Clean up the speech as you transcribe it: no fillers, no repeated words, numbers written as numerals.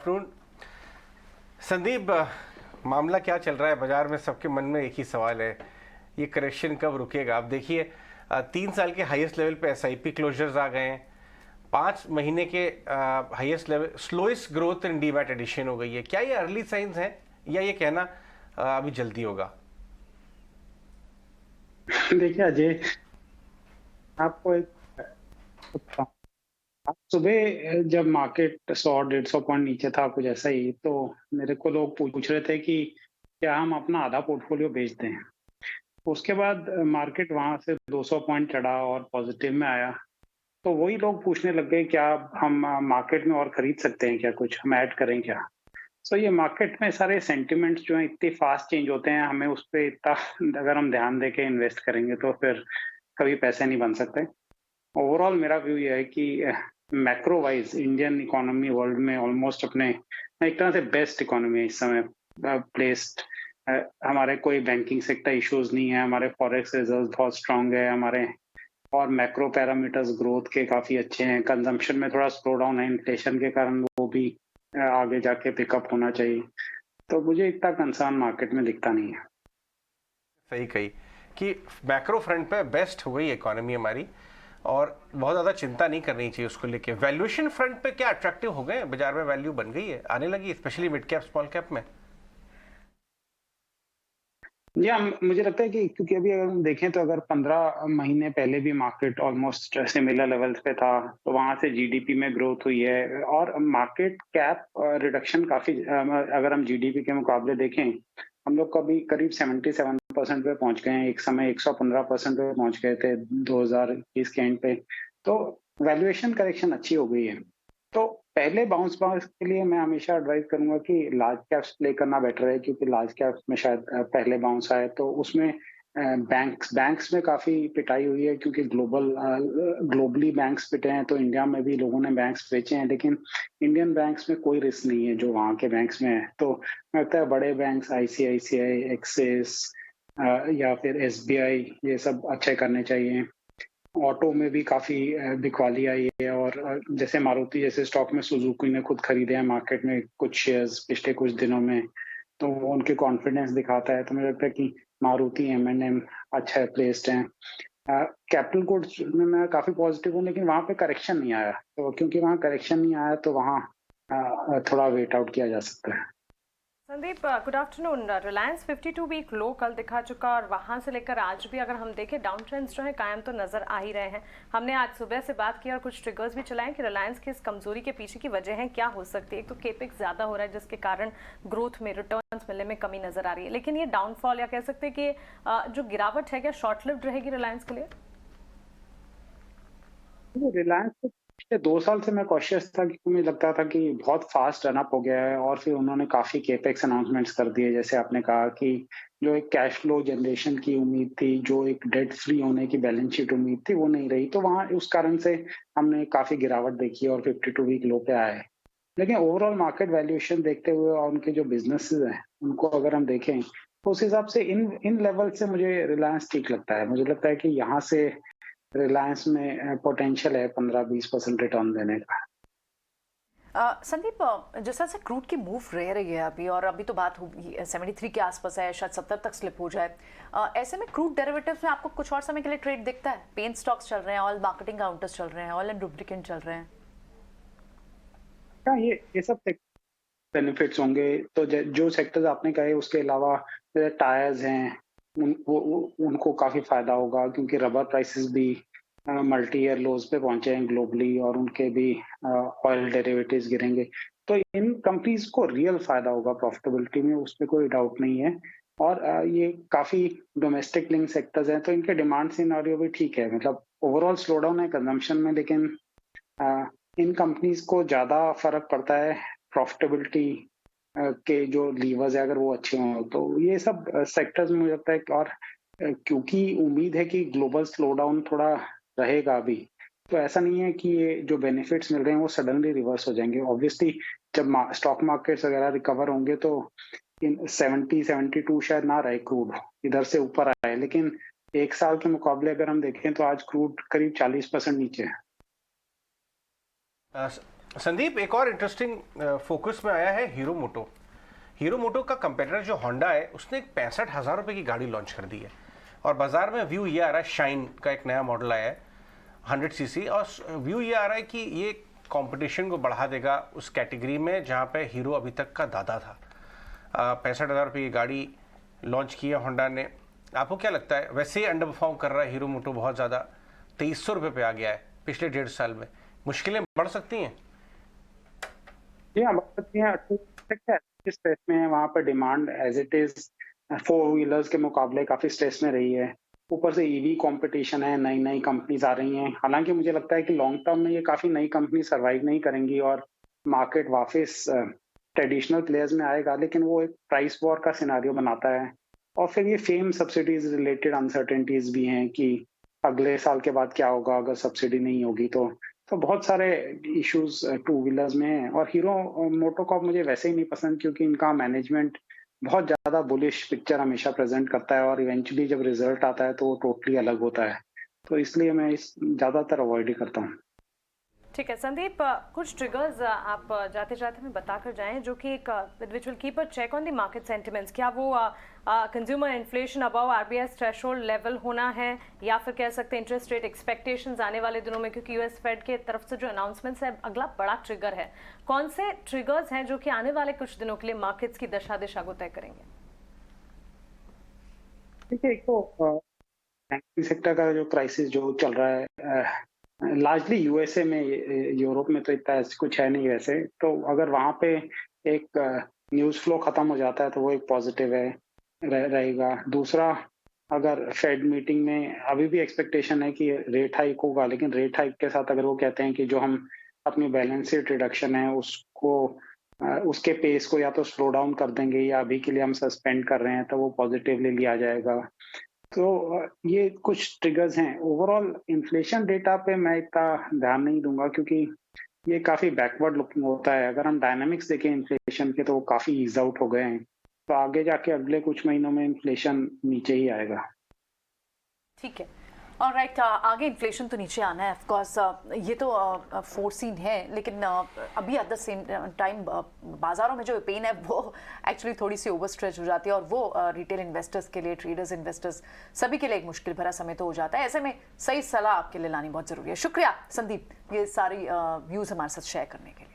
Afternoon Sandeep. मामला क्या चल रहा है बाजार में? सबके मन में एक ही सवाल है, ये करेक्शन कब रुकेगा? आप देखिए 3 साल के हाईएस्ट लेवल पे एसआईपी क्लोजर्स आ गए हैं। 5 महीने के highest level slowest growth in demat addition हो गई है। क्या ये अर्ली साइंस हैं या ये कहना अभी जल्दी होगा? देखिए अजय, आपको एक आज सुबह जब मार्केट 100-150 पॉइंट नीचे था, कुछ ऐसा ही, तो मेरे को लोग पूछ रहे थे कि क्या हम अपना आधा पोर्टफोलियो बेच दें। उसके बाद मार्केट वहां से 200 पॉइंट चढ़ा और पॉजिटिव में आया, तो वही लोग पूछने लग गए क्या हम मार्केट में और खरीद सकते हैं, क्या कुछ हम ऐड करें क्या। सो ये मार्केट में सारे सेंटिमेंट्स जो है इतने फास्ट चेंज होते हैं, हमें उस पर इतना अगर हम ध्यान दे के इन्वेस्ट करेंगे तो फिर कभी पैसे नहीं बन सकते। ओवरऑल मेरा व्यू ये है कि macro wise Indian economy world में ऑलमोस्ट अपने एक तरह से बेस्ट इकोनॉमी है इस समय प्लेस्ड। हमारे कोई बैंकिंग सेक्टर इश्यूज नहीं है, हमारे फॉरेक्स रिजर्व बहुत स्ट्रांग है हमारे, और मैक्रो पैरामीटर्स ग्रोथ के काफी अच्छे हैं। कंजम्पशन में थोड़ा स्लो डाउन है इन्फ्लेशन के कारण, वो भी आगे जाके पिकअप होना चाहिए। तो मुझे इतना कंसर्न मार्केट में दिखता नहीं है। सही कही कि मैक्रो फ्रंट पे बेस्ट हो गई इकोनॉमी हमारी और बहुत ज़्यादा चिंता नहीं करनी चाहिए उसको लेके। वैल्यूएशन फ्रंट पे क्या अट्रैक्टिव हो गए बाजार में? वैल्यू बन गई है, आने लगी, specially mid cap small cap में। या मुझे लगता है कि क्योंकि अभी अगर हम देखें तो अगर 15 महीने पहले भी मार्केट ऑलमोस्ट सिमिलर लेवल्स पे था, तो वहां से जीडीपी में ग्रोथ हुई है और मार्केट कैप रिडक्शन काफी, अगर हम जीडीपी के मुकाबले देखें, हम लोग कभी करीब 77% पे पहुंच गए हैं। एक समय 115% पे पहुंच गए थे 2020 के एंड पे। तो वैल्यूएशन करेक्शन अच्छी हो गई है। तो पहले बाउंस बाउंस के लिए मैं हमेशा एडवाइस करूंगा कि लार्ज कैप्स प्ले करना बेटर है, क्योंकि लार्ज कैप्स में शायद पहले बाउंस आए, तो उसमें बैंक्स में काफी पिटाई हुई है, क्योंकि ग्लोबली बैंक्स पिटे हैं, तो इंडिया में भी लोगों ने बैंक्स बेचे हैं, लेकिन इंडियन बैंक्स में कोई रिस्क नहीं है जो वहाँ के बैंक्स में है। तो मुझे लगता है बड़े बैंक्स आईसीआईसीआई, एक्सिस या फिर एसबीआई, ये सब अच्छे करने चाहिए। ऑटो में भी काफी बिकवाली आई है, और जैसे मारुति जैसे स्टॉक में सुजुकी ने खुद खरीदे हैं मार्केट में कुछ शेयर्स पिछले कुछ दिनों में, तो वो उनके कॉन्फिडेंस दिखाता है। तो मुझे लगता है कि मारुति, एम अच्छा प्लेस्ड है। कैपिटल गुड्स में मैं काफी पॉजिटिव हूँ, लेकिन वहां पे करेक्शन नहीं आया, तो क्योंकि वहां करेक्शन नहीं आया तो वहाँ थोड़ा वेट आउट किया जा सकता है। Sandeep, good afternoon. Reliance 52 week low कल दिखा चुका और वहां से लेकर आज भी अगर हम देखें डाउन ट्रेंड्स जो है कायम तो नजर आ ही रहे हैं। हमने आज सुबह से बात की और कुछ ट्रिगर्स भी चलाएं कि रिलायंस की इस कमजोरी के पीछे की वजह है क्या हो सकती है। एक तो केपेक्स ज्यादा हो रहा है जिसके कारण ग्रोथ में रिटर्न्स मिलने में कमी नजर आ रही है, लेकिन ये डाउनफॉल या कह सकते हैं कि जो गिरावट है क्या शॉर्ट लिव्ड रहेगी रिलायंस के लिए? रिलायंस को पिछले 2 साल से मैं कॉशियस था, क्योंकि मुझे लगता था कि बहुत फास्ट रन अप हो गया है, और फिर उन्होंने काफी केपेक्स अनाउंसमेंट्स कर दिए। जैसे आपने कहा कि जो एक कैश फ्लो जनरेशन की उम्मीद थी, जो एक डेट फ्री होने की बैलेंस शीट उम्मीद थी, वो नहीं रही, तो वहां उस कारण से हमने काफी गिरावट देखी और 52 वीक लो पे आए। लेकिन ओवरऑल मार्केट वैल्यूएशन देखते हुए और उनके जो बिजनेसेस हैं उनको अगर हम देखें, तो उस हिसाब से इन इन लेवल से मुझे रिलायंस ठीक लगता है। मुझे लगता है कि यहाँ से रिलायंस में पोटेंशियल है 15-20% रिटर्न देने का। संदीप, जिस तरह से क्रूड की मूव रह रही है अभी, और अभी तो बात होगी 73 के आसपास है, शायद 70 तक स्लिप हो जाए। ऐसे में क्रूड डेरिवेटिव्स में आपको कुछ और समय के लिए ट्रेड दिखता है? पेन स्टॉक्स चल रहे हैं, ऑयल मार्केटिंग काउंटर्स चल रहे हैं, ऑयल एंड लुब्रिकेंट चल रहे हैं। हाँ, ये सब बेनिफिट्स होंगे। तो जो सेक्टर्स आपने कहे उसके अलावा टायर्स हैं, उनको काफी फायदा होगा, क्योंकि रबर प्राइसेस भी मल्टी ईयर लोज पे पहुंचे हैं ग्लोबली, और उनके भी ऑयल डेरिवेटिव्स गिरेंगे। तो इन कंपनीज को रियल फायदा होगा प्रॉफिटेबिलिटी में, उस पर कोई डाउट नहीं है। और ये काफी डोमेस्टिक लिंक सेक्टर्स हैं, तो इनके डिमांड सिनेरियो भी ठीक है। मतलब ओवरऑल स्लो डाउन है कंजम्पशन में, लेकिन इन कंपनीज को ज्यादा फर्क पड़ता है प्रॉफिटेबिलिटी के जो लीवर्स है, अगर वो अच्छे हों, तो ये सब सेक्टर्स में मुझे लगता है और क्योंकि उम्मीद है कि ग्लोबल स्लो डाउन थोड़ा रहेगा अभी, तो ऐसा नहीं है कि ये जो बेनिफिट्स मिल रहे हैं वो सडनली रिवर्स हो जाएंगे। ऑब्वियसली जब स्टॉक मार्केट्स वगैरह रिकवर होंगे तो इन 70-72 शायद ना रहे, क्रूड इधर से ऊपर आए, लेकिन एक साल के मुकाबले अगर हम देखें तो आज क्रूड करीब 40% नीचे है। संदीप, एक और इंटरेस्टिंग फोकस में आया है हीरो मोटो। हीरो मोटो का कंपेटिटर जो होंडा है, उसने एक 65,000 रुपये की गाड़ी लॉन्च कर दी है और बाजार में व्यू ये आ रहा है, शाइन का एक नया मॉडल आया है 100 सीसी, और व्यू ये आ रहा है कि ये कंपटीशन को बढ़ा देगा उस कैटेगरी में जहाँ पे हीरो अभी तक का दादा था। 65,000 रुपये की गाड़ी लॉन्च की है होंडा ने। आपको क्या लगता है, वैसे ही अंडर परफॉर्म कर रहा है हीरो मोटो बहुत ज़्यादा, 2300 रुपये पे आ गया है पिछले 1.5 साल में, मुश्किलें बढ़ सकती हैं? जी हाँ, बढ़ सकती हैं। किस स्ट्रेस में है वहाँ पर demand as it is 4 wheelers के मुकाबले काफी स्ट्रेस में रही है। ऊपर से ईवी कंपटीशन है, नई नई कंपनीज आ रही हैं। हालांकि मुझे लगता है कि लॉन्ग टर्म में ये काफी नई कंपनी सर्वाइव नहीं करेंगी और मार्केट वापस ट्रेडिशनल प्लेयर्स में आएगा, लेकिन वो एक प्राइस वॉर का सिनारियो बनाता है। और फिर ये फेम सब्सिडीज रिलेटेड अनसर्टेनिटीज भी हैं कि अगले साल के बाद क्या होगा अगर सब्सिडी नहीं होगी तो बहुत सारे इश्यूज टू व्हीलर्स में हैं। और हीरो मोटोकॉर्प मुझे वैसे ही नहीं पसंद क्योंकि इनका मैनेजमेंट बहुत ज्यादा बुलिश पिक्चर हमेशा प्रेजेंट करता है और इवेंचुअली जब रिजल्ट आता है तो वो टोटली अलग होता है। तो इसलिए मैं इस ज्यादातर अवॉइड ही करता हूँ। ठीक है संदीप, कुछ ट्रिगर्स आप जाते जाते में बताकर जाएं जो कि एक which will keep a check on the market sentiments. क्या वो consumer inflation above RBI threshold level होना है, या फिर कह सकते हैं इंटरेस्ट रेट एक्सपेक्टेशंस आने वाले दिनों में, क्योंकि यूएस फेड के तरफ से जो अनाउंसमेंट्स है अगला बड़ा ट्रिगर है। कौन से ट्रिगर्स हैं जो कि आने वाले कुछ दिनों के लिए मार्केट्स की दशा दिशा को तय करेंगे? देखिए, एक तो बैंकिंग सेक्टर का जो क्राइसिस जो चल रहा है लार्जली यूएसए में, यूरोप में तो इतना कुछ है नहीं वैसे। तो अगर वहाँ पे एक न्यूज़ फ्लो खत्म हो जाता है तो वो एक पॉजिटिव है रहेगा। दूसरा, अगर फेड मीटिंग में अभी भी एक्सपेक्टेशन है कि रेट हाइक होगा, लेकिन रेट हाइक के साथ अगर वो कहते हैं कि जो हम अपनी बैलेंस शीट रिडक्शन है उसको उसके पेस को या तो स्लो डाउन कर देंगे या अभी के लिए हम सस्पेंड कर रहे हैं, तो वो पॉजिटिवली लिया जाएगा। तो ये कुछ ट्रिगर्स हैं। ओवरऑल इन्फ्लेशन डेटा पे मैं इतना ध्यान नहीं दूंगा क्योंकि ये काफी बैकवर्ड लुकिंग होता है। अगर हम डायनामिक्स देखें इन्फ्लेशन के तो वो काफी ईज आउट हो गए हैं, तो आगे जाके अगले कुछ महीनों में इन्फ्लेशन नीचे ही आएगा। ठीक है, ऑलराइट। आगे इन्फ्लेशन तो नीचे आना है, ऑफ कोर्स ये तो फोरसीन है, लेकिन अभी एट द सेम टाइम बाजारों में जो पेन है वो एक्चुअली थोड़ी सी ओवर स्ट्रेच हो जाती है और वो रिटेल इन्वेस्टर्स के लिए, ट्रेडर्स, इन्वेस्टर्स सभी के लिए एक मुश्किल भरा समय तो हो जाता है। ऐसे में सही सलाह आपके लिए लानी बहुत जरूरी है। शुक्रिया संदीप, ये सारी व्यूज हमारे साथ शेयर करने के लिए।